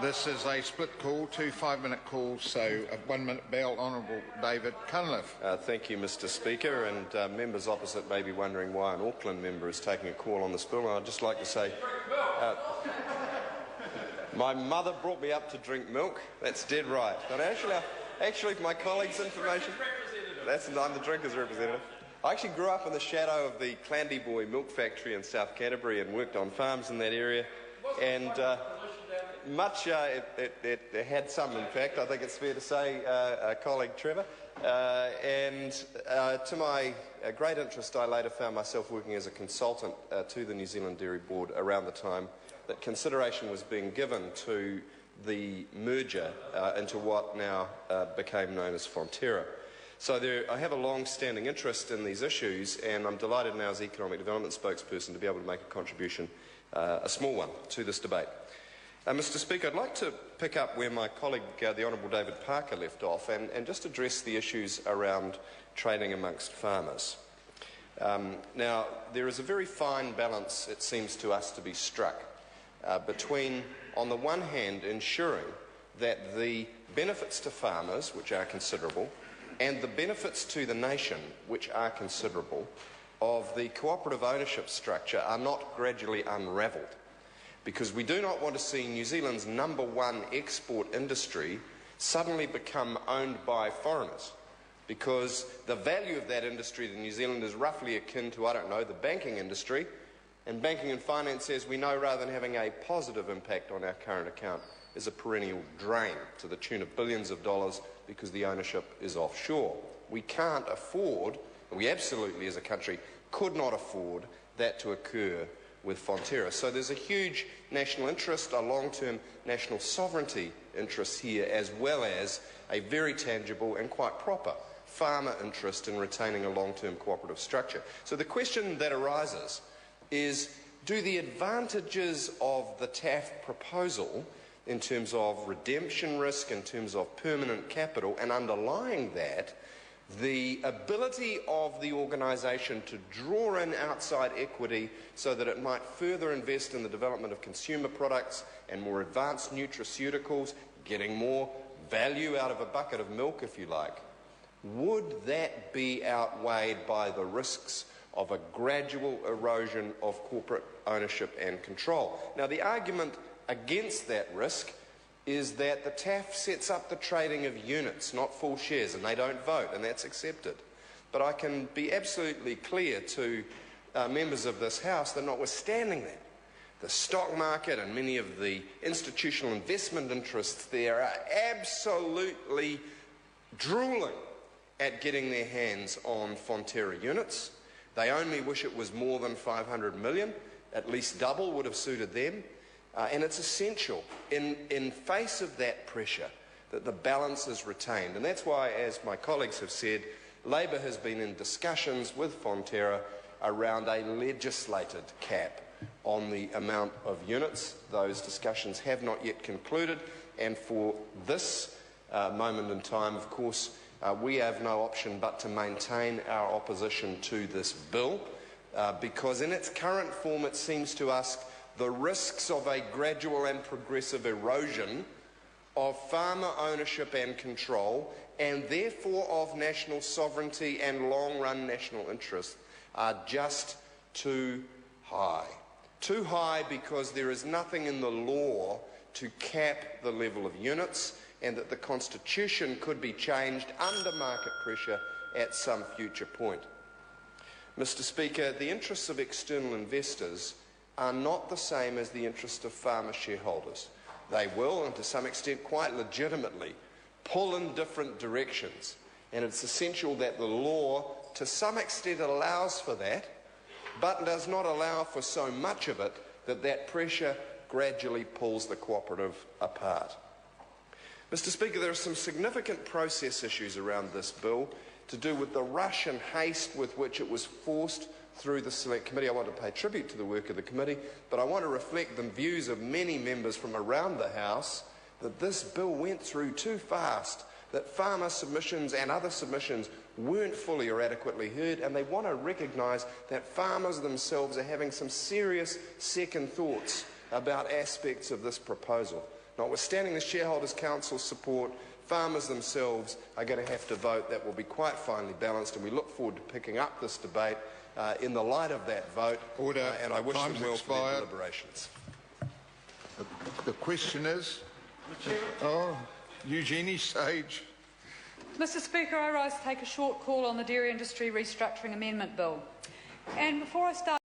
This is a split call, 2 5-minute calls, so a 1-minute bell. Honourable David Cunliffe. Thank you, Mr Speaker, and members opposite may be wondering why an Auckland member is taking a call on this bill. And I'd just like to say, my mother brought me up to drink milk. That's dead right. But actually, for my colleagues' information, I'm the drinkers' representative. I actually grew up in the shadow of the Clandyboy milk factory in South Canterbury and worked on farms in that area. And it had some impact, I think it's fair to say, colleague Trevor. To my great interest, I later found myself working as a consultant to the New Zealand Dairy Board around the time that consideration was being given to the merger into what now became known as Fonterra. So I have a long-standing interest in these issues, and I'm delighted now as Economic Development spokesperson to be able to make a contribution, a small one, to this debate. Mr Speaker, I'd like to pick up where my colleague, the Honourable David Parker, left off and just address the issues around trading amongst farmers. Now, there is a very fine balance, it seems to us, to be struck between, on the one hand, ensuring that the benefits to farmers, which are considerable, and the benefits to the nation, which are considerable, of the cooperative ownership structure are not gradually unravelled. Because we do not want to see New Zealand's #1 export industry suddenly become owned by foreigners, because the value of that industry to New Zealand is roughly akin to, I don't know, the banking industry, and banking and finance, as we know, rather than having a positive impact on our current account, is a perennial drain to the tune of billions of dollars because the ownership is offshore. We can't afford, and we absolutely as a country could not afford that to occur with Fonterra. So there's a huge national interest, a long-term national sovereignty interest here, as well as a very tangible and quite proper farmer interest in retaining a long-term cooperative structure. So the question that arises is, do the advantages of the TAF proposal in terms of redemption risk, in terms of permanent capital, and underlying that, the ability of the organisation to draw in outside equity so that it might further invest in the development of consumer products and more advanced nutraceuticals, getting more value out of a bucket of milk, if you like, would that be outweighed by the risks of a gradual erosion of corporate ownership and control? Now, the argument against that risk is that the TAF sets up the trading of units, not full shares, and they don't vote, and that's accepted. But I can be absolutely clear to members of this House that notwithstanding that, the stock market and many of the institutional investment interests there are absolutely drooling at getting their hands on Fonterra units. They only wish it was more than 500 million, at least double would have suited them. And it's essential in face of that pressure that the balance is retained. And that's why, as my colleagues have said, Labor has been in discussions with Fonterra around a legislated cap on the amount of units. Those discussions have not yet concluded, and for this moment in time, of course, we have no option but to maintain our opposition to this bill, because in its current form it seems to us the risks of a gradual and progressive erosion of farmer ownership and control, and therefore of national sovereignty and long-run national interest, are just too high. Too high because there is nothing in the law to cap the level of units, and that the Constitution could be changed under market pressure at some future point. Mr Speaker, the interests of external investors are not the same as the interest of farmer shareholders. They will, and to some extent quite legitimately, pull in different directions, and it's essential that the law to some extent allows for that, but does not allow for so much of it that that pressure gradually pulls the cooperative apart. Mr Speaker, there are some significant process issues around this bill to do with the rush and haste with which it was forced through the Select Committee. I want to pay tribute to the work of the committee, but I want to reflect the views of many members from around the House that this bill went through too fast, that farmer submissions and other submissions weren't fully or adequately heard, and they want to recognise that farmers themselves are having some serious second thoughts about aspects of this proposal. Notwithstanding the Shareholders' Council's support, farmers themselves are going to have to vote. That will be quite finely balanced, and we look forward to picking up this debate in the light of that vote. Order. And I wish them Time's well for their expired. deliberations. The question is... Eugenie Sage. Mr Speaker, I rise to take a short call on the Dairy Industry Restructuring Amendment Bill. And before I start